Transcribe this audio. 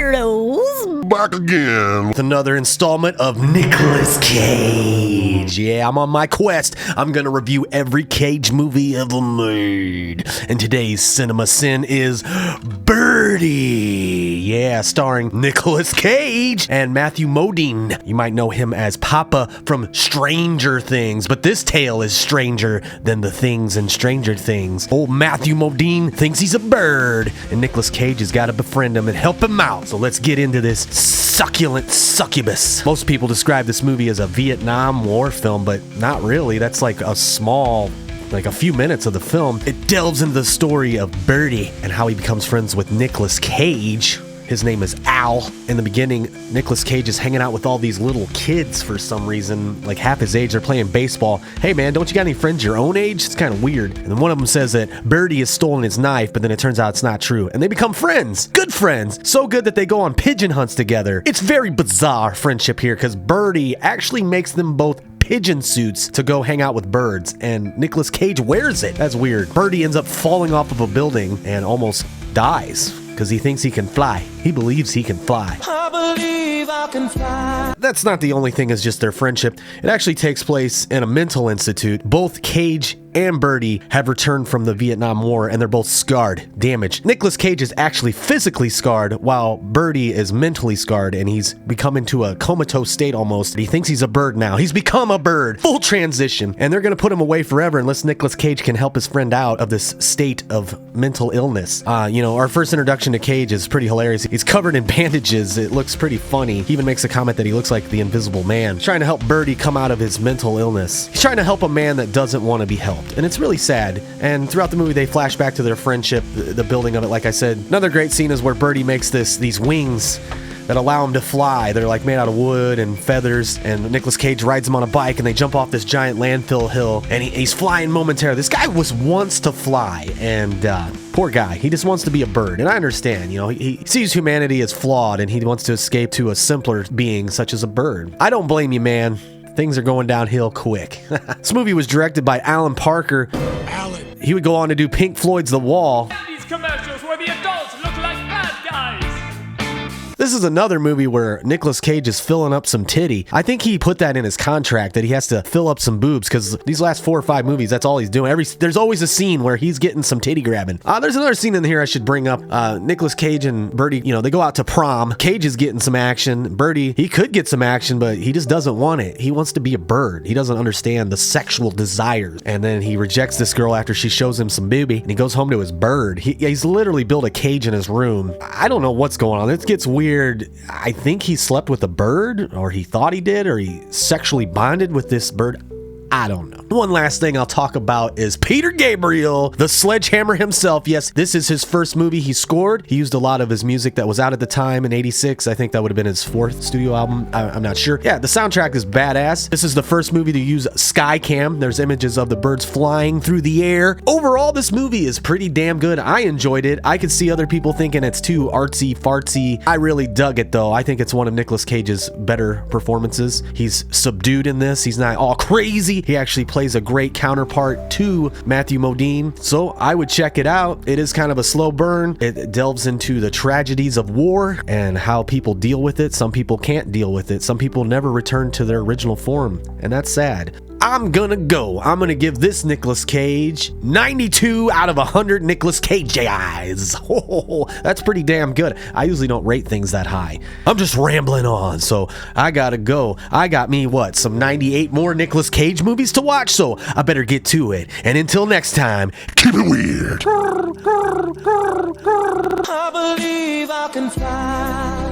Weirdos! Back again With another installment of Nicolas Cage. Yeah, I'm on my quest. I'm gonna review every Cage movie ever made. And today's cinema sin is Birdy. Yeah, starring Nicolas Cage and Matthew Modine. You might know him as Papa from Stranger Things, but this tale is stranger than the things in Stranger Things. Old Matthew Modine thinks he's a bird, and Nicolas Cage has got to befriend him and help him out. So let's get into this succulent succubus. Most people describe this movie as a Vietnam War film, but not really. That's like a few minutes of the film. It delves into the story of Birdy and how he becomes friends with Nicolas Cage. His name is Al. In the beginning, Nicolas Cage is hanging out with all these little kids for some reason, like half his age. They're playing baseball. Hey man, don't you got any friends your own age? It's kind of weird. And then one of them says that Birdy has stolen his knife, but then it turns out it's not true. And they become friends. Good friends. So good that they go on pigeon hunts together. It's very bizarre friendship here because Birdy actually makes them both pigeon suits to go hang out with birds, and Nicolas Cage wears it. That's weird. Birdy ends up falling off of a building and almost dies because he thinks he can fly. He believes he can fly. I believe I can fly. That's not the only thing, it's just their friendship. It actually takes place in a mental institute. Both Cage and Birdy have returned from the Vietnam War, and they're both scarred, damaged. Nicolas Cage is actually physically scarred, while Birdy is mentally scarred, and he's become into a comatose state almost. He thinks he's a bird now. He's become a bird. Full transition. And they're going to put him away forever unless Nicolas Cage can help his friend out of this state of mental illness. Our first introduction to Cage is pretty hilarious. He's covered in bandages. It looks pretty funny. He even makes a comment that he looks like the Invisible Man. He's trying to help Birdy come out of his mental illness. He's trying to help a man that doesn't want to be helped. And it's really sad. And throughout the movie, they flash back to their friendship, the building of it, like I said. Another great scene is where Birdy makes these wings that allow him to fly. They're like made out of wood and feathers, and Nicolas Cage rides him on a bike, and they jump off this giant landfill hill, and he's flying momentarily. This guy wants to fly, and poor guy. He just wants to be a bird, and I understand. He sees humanity as flawed, and he wants to escape to a simpler being such as a bird. I don't blame you, man. Things are going downhill quick. This movie was directed by Alan Parker. He would go on to do Pink Floyd's The Wall. These commercials where the adults look like bad guys. This is another movie where Nicolas Cage is filling up some titty. I think he put that in his contract that he has to fill up some boobs because these last 4 or 5 movies, that's all he's doing. There's always a scene where he's getting some titty grabbing. There's another scene in here I should bring up. Nicolas Cage and Birdy, they go out to prom. Cage is getting some action. Birdy, he could get some action, but he just doesn't want it. He wants to be a bird. He doesn't understand the sexual desires. And then he rejects this girl after she shows him some booby, and he goes home to his bird. He's literally built a cage in his room. I don't know what's going on. It gets weird. I think he slept with a bird, or he thought he did, or he sexually bonded with this bird. I don't know. One last thing I'll talk about is Peter Gabriel, the sledgehammer himself. Yes, this is his first movie he scored. He used a lot of his music that was out at the time in '86. I think that would have been his 4th studio album. I'm not sure. Yeah, the soundtrack is badass. This is the first movie to use Skycam. There's images of the birds flying through the air. Overall, this movie is pretty damn good. I enjoyed it. I could see other people thinking it's too artsy fartsy. I really dug it though. I think it's one of Nicolas Cage's better performances. He's subdued in this. He's not all crazy. He actually plays a great counterpart to Matthew Modine, so I would check it out. It is kind of a slow burn. It delves into the tragedies of war and how people deal with it. Some people can't deal with it. Some people never return to their original form, and that's sad. I'm gonna give this Nicolas Cage 92 out of 100 Nicolas Cage eyes. Oh, that's pretty damn good. I usually don't rate things that high. I'm just rambling on, so I gotta go. I got me, some 98 more Nicolas Cage movies to watch, so I better get to it. And until next time, keep it weird. I believe I can fly.